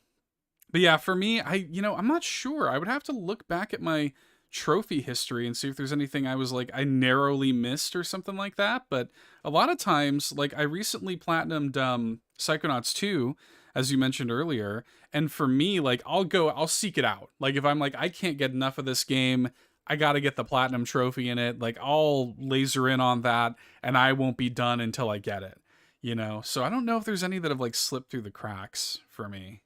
but yeah, for me, I'm not sure. I would have to look back at my trophy history and see if there's anything I was like I narrowly missed or something like that. But a lot of times, like I recently platinumed Psychonauts 2, as you mentioned earlier, and for me, like I'll seek it out. Like if I'm like I can't get enough of this game, I got to get the platinum trophy in it. Like I'll laser in on that and I won't be done until I get it. So I don't know if there's any that have like slipped through the cracks for me.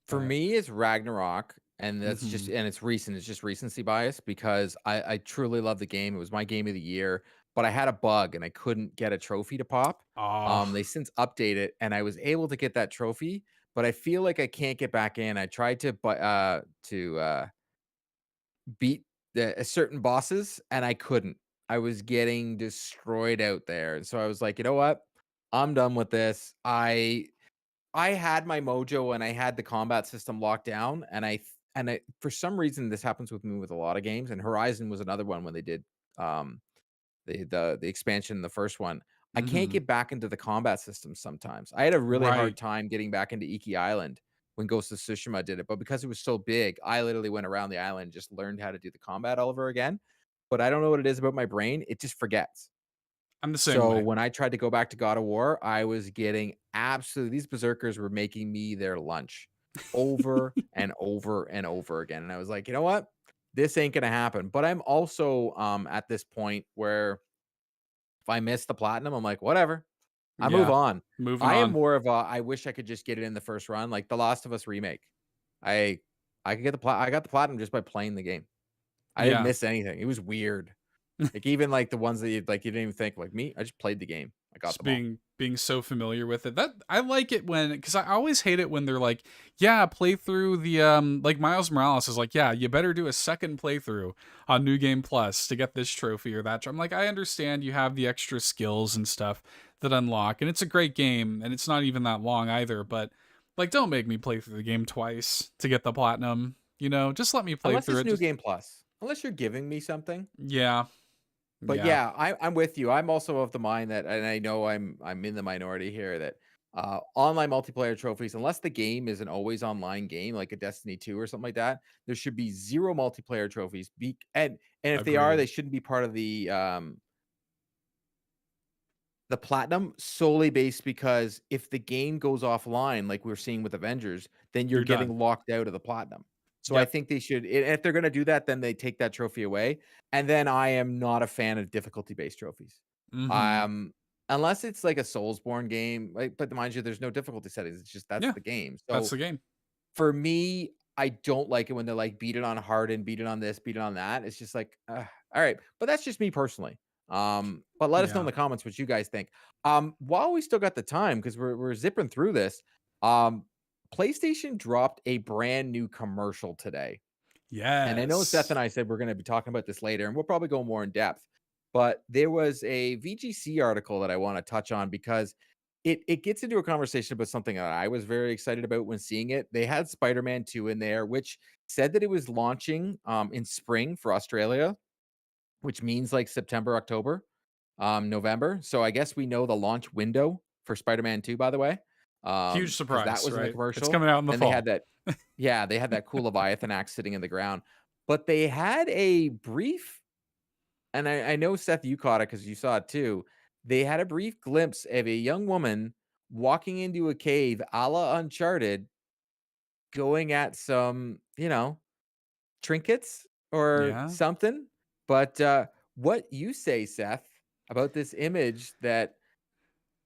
For But me, it's Ragnarok, and that's just mhm. and it's recent. It's just recency bias because I truly love the game. It was my game of the year, but I had a bug and I couldn't get a trophy to pop. Oh, They since updated and I was able to get that trophy, but I feel like I can't get back in. I tried to beat certain bosses and I couldn't. I was getting destroyed out there, and so I was like, you know what? I'm done with this. I had my mojo and I had the combat system locked down, and I for some reason this happens with me with a lot of games, and Horizon was another one when they did um the expansion in the first one. I can't mhm. get back into the combat system sometimes. I had a really hard Right. time getting back into Iki Island when Ghost of Tsushima did it, but because it was so big, I literally went around the island and just learned how to do the combat all over again. But I don't know what it is about my brain, it just forgets. I'm the same So way. when I tried to go back to God of War, I was getting absolutely these berserkers were making me their lunch over and over and over again. And I was like, you know what? This ain't gonna happen. But I'm also at this point where if I miss the platinum, I'm like, whatever. I move Yeah. on. Moving I am on. more of a I wish I could just get it in the first run, like The Last of Us remake. I I could get I got the platinum just by playing the game. I didn't Yeah. miss anything. It was weird. Like even like the ones that you didn't even think like me, I just played the game. I got Just them all. being so familiar with it. That I like it when because I always hate it when they're like, yeah, play through the like Miles Morales is like, yeah, you better do a second playthrough on New Game Plus to get this trophy or that. I'm like, I understand you have the extra skills and stuff that unlock, and it's a great game, and it's not even that long either. But like, don't make me play through the game twice to get the platinum. Just let me play Unless through it's it. New Just Game Plus. Unless you're giving me something. yeah, But yeah, yeah, I'm with you. I'm also of the mind that, and I know I'm in the minority here that online multiplayer trophies, unless the game is an always online game like a Destiny 2 or something like that, there should be zero multiplayer trophies. And if they are, agreed. they shouldn't be part of the platinum solely based because if the game goes offline, like we're seeing with Avengers, then you're You're done. getting locked out of the platinum. So I Yep. think they should, if they're going to do that, then they take that trophy away. And then I am not a fan of difficulty based trophies. Mm-hmm. Um, Unless it's like a Soulsborne game, like, but mind you, there's no difficulty settings. It's just that's Yeah, the game. that's So the game. for me, I don't like it when they're like, beat it on hard and beat it on this, beat it on that. It's just like, all right. But that's just me personally. But let us know in Yeah. the comments what you guys think. While we still got the time, because we're zipping through this, PlayStation dropped a brand new commercial today. And I know Seth Yes. and I said we're going to be talking about this later, and we'll probably go more in depth. But there was a VGC article that I want to touch on because it gets into a conversation about something that I was very excited about when seeing it. They had Spider-Man 2 in there, which said that it was launching in spring for Australia, which means like September, October, November. So I guess we know the launch window for Spider-Man 2, by the way, Huge because that surprise, was in the right? It's commercial. coming out in the Then they had fall. that yeah, they had that cool Leviathan axe sitting in the ground. But they had a brief, and I know Seth, you caught it because you saw it too. They had a brief glimpse of a young woman walking into a cave a la Uncharted, going at some, trinkets or Yeah. something. But what you say, Seth, about this image that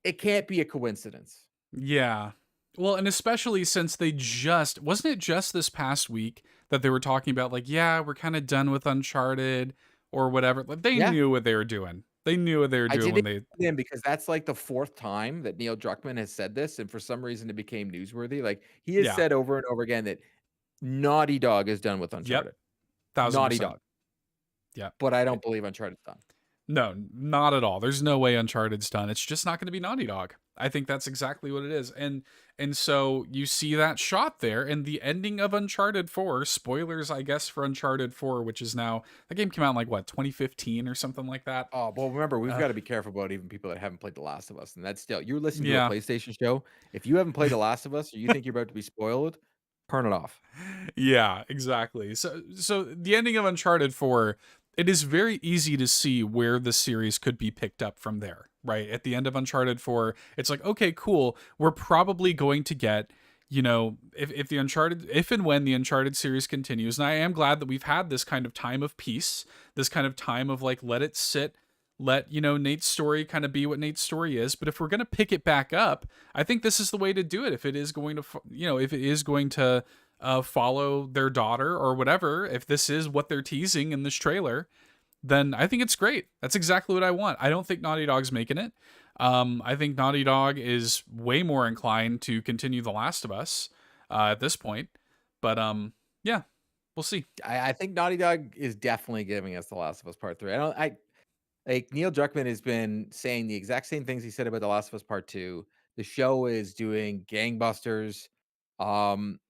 it can't be a coincidence? Yeah. Well, and especially since they just wasn't it just this past week that they were talking about like, yeah, we're kind of done with Uncharted or whatever. Like they Yeah. knew what they were doing. They knew what they were I doing didn't when they in because that's like the fourth time that Neil Druckmann has said this, and for some reason it became newsworthy. Like he has yeah. said over and over again that Naughty Dog is done with Yep. Uncharted. Naughty 1,000%. Dog. Yeah. But I don't believe Uncharted's done. No, not at all. There's no way Uncharted's done. It's just not going to be Naughty Dog. I think that's exactly what it is. And so you see that shot there and the ending of Uncharted 4, spoilers I guess for Uncharted 4, which is now that game came out in like what, 2015 or something like that. Oh, well, remember, we've Uh, gotta be careful about even people that haven't played The Last of Us, and that's still you're listening to a yeah. PlayStation show. If you haven't played The Last of Us or you think you're about to be spoiled, turn it off. Yeah, exactly. So the ending of Uncharted 4, it is very easy to see where the series could be picked up from there, right? At the end of Uncharted 4, it's like, okay, cool. We're probably going to get, if the Uncharted if and when the Uncharted series continues, and I am glad that we've had this kind of time of peace, this kind of time of like let it sit, let, Nate's story kind of be what Nate's story is, but if we're going to pick it back up, I think this is the way to do it if it is going to if it is going to follow their daughter or whatever, if this is what they're teasing in this trailer, then I think it's great. That's exactly what I want. I don't think Naughty Dog's making it. I think Naughty Dog is way more inclined to continue The Last of Us at this point. But yeah, we'll see. I think Naughty Dog is definitely giving us The Last of Us Part 3. I like, Neil Druckmann has been saying the exact same things he said about The Last of Us Part 2. The show is doing gangbusters,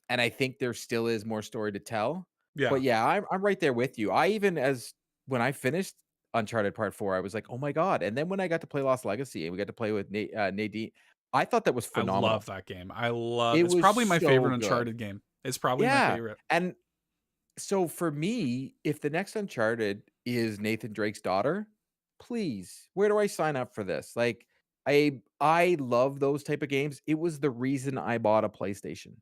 and I think there still is more story to tell. Yeah, But yeah, I'm right there with you. I even as when I finished Uncharted Part 4, I was like, "Oh my god." And then when I got to play Lost Legacy and we got to play with Nadine, I thought that was I love phenomenal. that game. I love It it's was probably my so favorite good. Uncharted game. It's probably my Yeah, favorite. and so for me, if the next Uncharted is Nathan Drake's daughter, please, where do I sign up for this? Like, I love those type of games. It was the reason I bought a PlayStation.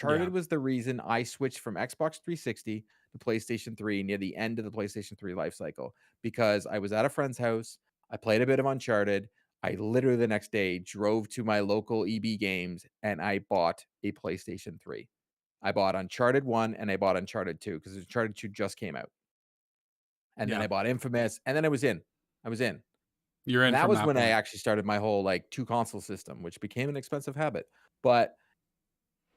Yeah. Uncharted was the reason I switched from Xbox 360 to PlayStation 3 near the end of the PlayStation 3 life cycle because I was at a friend's house. I played a bit of Uncharted. I literally the next day drove to my local EB Games and I bought a PlayStation 3. I bought Uncharted 1 and I bought Uncharted 2 because Uncharted 2 just came out. And then Yeah. I bought Infamous and then I was in. I was in. You're And in that from was that when I point. actually started my whole like two console system, which became an expensive habit. But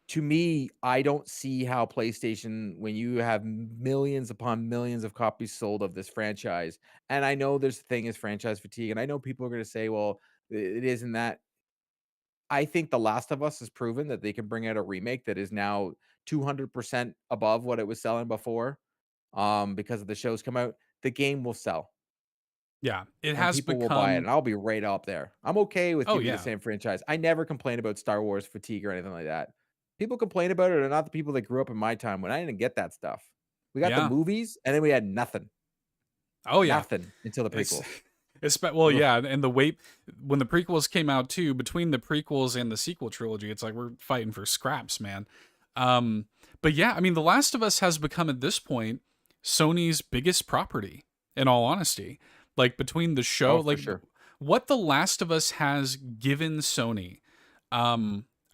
to me, I don't see how PlayStation, when you have millions upon millions of copies sold of this franchise, and I know there's a thing is franchise fatigue, and I know people are going to say, well, it isn't that. I think The Last of Us has proven that they can bring out a remake that is now 200% above what it was selling before, because of the shows come out. The game will sell Yeah. It and has people will buy it, become and I'll be right up there. I'm okay with Oh giving me the yeah. same franchise. I never complain about Star Wars fatigue or anything like that. People complain about it are not the people that grew up in my time when I didn't get that stuff. We got the Yeah. movies, and then we had nothing. Oh yeah. Nothing until the It's prequels. well, Ugh. yeah, and the wait when the prequels came out too, between the prequels and the sequel trilogy, it's like we're fighting for scraps, man. Um, but yeah, I mean, The Last of Us has become at this point Sony's biggest property. In all honesty, like between the show, Oh, for like sure. what The Last of Us has given Sony,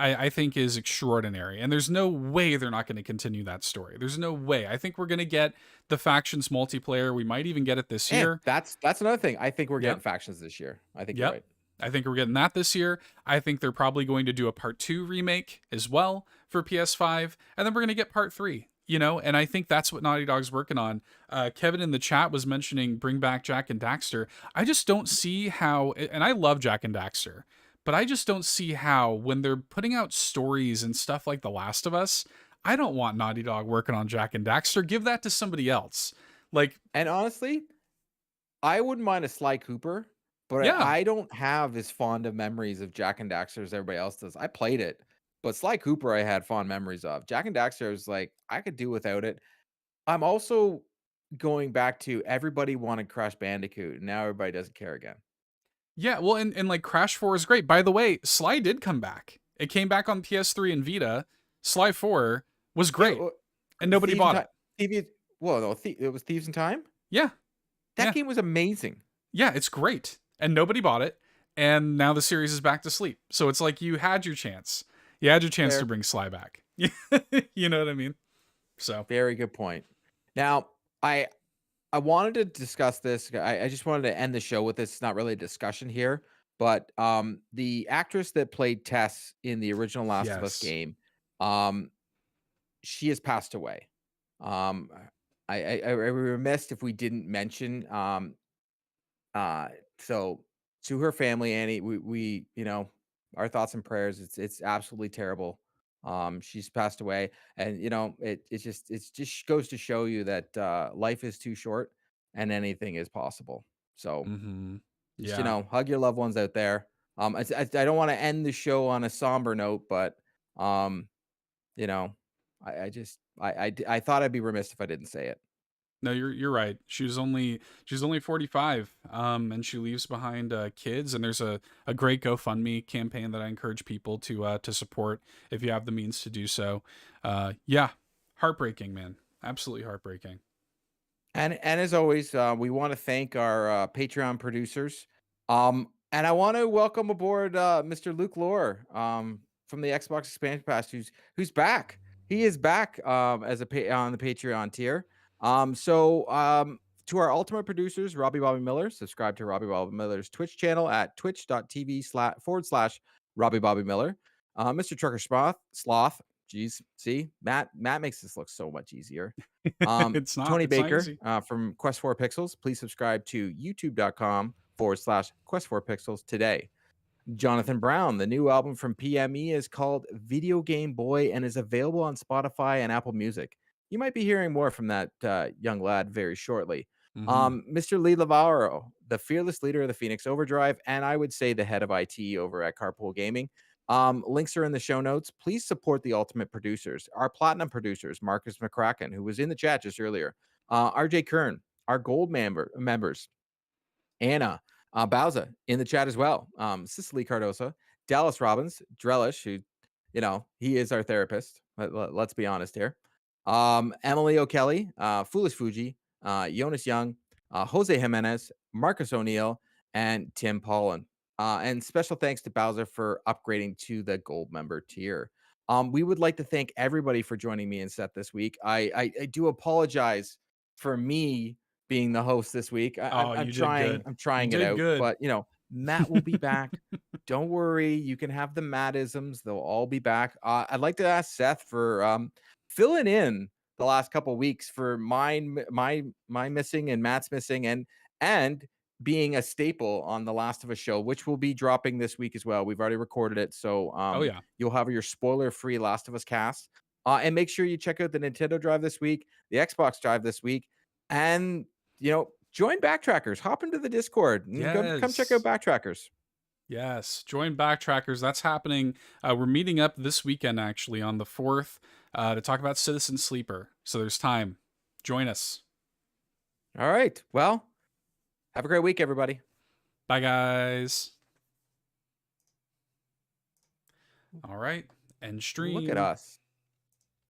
I think is extraordinary. And there's no way they're not going to continue that story. There's no way. I think we're going to get the factions multiplayer. We might even get it this And year. that's another thing. I think we're getting Yep. factions this year. I think you're Yep. right. I think we're getting that this year. I think they're probably going to do a part 2 remake as well for PS5. And then we're going to get part 3, and I think that's what Naughty Dog's working on. Kevin in the chat was mentioning bring back Jack and Daxter. I just don't see how, and I love Jack and Daxter, but I just don't see how when they're putting out stories and stuff like The Last of Us, I don't want Naughty Dog working on Jack and Daxter. Give that to somebody else. Like, And honestly, I wouldn't mind a Sly Cooper, but yeah, I don't have as fond of memories of Jack and Daxter as everybody else does. I played it, but Sly Cooper I had fond memories of. Jack and Daxter was like, I could do without it. I'm also going back to everybody wanted Crash Bandicoot, and now everybody doesn't care again. yeah, well, and like Crash 4 is great. By the way, Sly did come back. It came back on PS3 and Vita. Sly 4 was Yeah, great, and nobody Thieves in bought Time. it. Well, no, it was Thieves in Time. Yeah, That yeah, game was amazing. yeah, it's great. And nobody bought it. And now the series is back to sleep. So it's like you had your chance. You had your chance to Fair. bring Sly back. You know what I mean? So, Very good point. Now, I I wanted to discuss this. I just wanted to end the show with this. It's not really a discussion here, but the actress that played Tess in the original Last of Us yes. game, um, she has passed away. Um, I would be remiss if we didn't mention uh, so to her family, Annie, we our thoughts and prayers. It's absolutely terrible. She's passed away, and it just goes to show you that life is too short, and anything is possible. So Mhm. just Yeah. hug your loved ones out there. I don't want to end the show on a somber note, but um, you know, I thought I'd be remiss if I didn't say it. No, you're right. She's only 45, and she leaves behind kids. And there's a great GoFundMe campaign that I encourage people to support if you have the means to do so. Yeah, heartbreaking, man. Absolutely heartbreaking. And as always, we want to thank our Patreon producers. And I want to welcome aboard Mr. Luke Lore from the Xbox Expansion Pass, who's back. He is back as on the Patreon tier. So to our ultimate producers, Robbie Bobby Miller, subscribe to Robbie Bobby Miller's Twitch channel at twitch.tv// Robbie Bobby Miller. Mr. Trucker Sloth. Geez, see, Matt makes this look so much easier. It's not. Tony It's not Baker easy. from Quest 4 Pixels. Please subscribe to youtube.com/Quest 4 Pixels today. Jonathan Brown, the new album from PME is called Video Game Boy and is available on Spotify and Apple Music. You might be hearing more from that young lad very shortly. Hmm. Mr. Lee Lavaro, the fearless leader of the Phoenix Overdrive, and I would say the head of IT over at Carpool Gaming. Links are in the show notes. Please support the ultimate producers, our platinum producers, Marcus McCracken, who was in the chat just earlier, RJ Kern, our gold members, Anna, Bauza in the chat as well. Cicely Cardosa, Dallas Robbins, Drellish, who, he is our therapist. Let's be honest here. Emily O'Kelly, Foolish Fuji, Jonas Young, Jose Jimenez, Marcus O'Neill, and Tim Pollan. And special thanks to Bowser for upgrading to the gold member tier. We would like to thank everybody for joining me and Seth this week. I do apologize for me being the host this week. Oh, I'm you did trying. good. I'm You trying it did out, good. but Matt will be back. Don't worry. You can have the Mattisms. They'll all be back. I'd like to ask Seth for filling in the last couple weeks for my missing and Matt's missing and being a staple on the Last of Us show, which will be dropping this week as well. We've already recorded it, so Oh yeah. you'll have your spoiler-free Last of Us cast. And make sure you check out the Nintendo Drive this week, the Xbox Drive this week, and join Backtrackers. Hop into the Discord and come check out Yes. Backtrackers. Yes, join Backtrackers. That's happening. We're meeting up this weekend, actually, on the 4th, to talk about Citizen Sleeper. So there's time. Join us. All right. Well, have a great week, everybody. Bye, guys. All right. End Look at stream. us.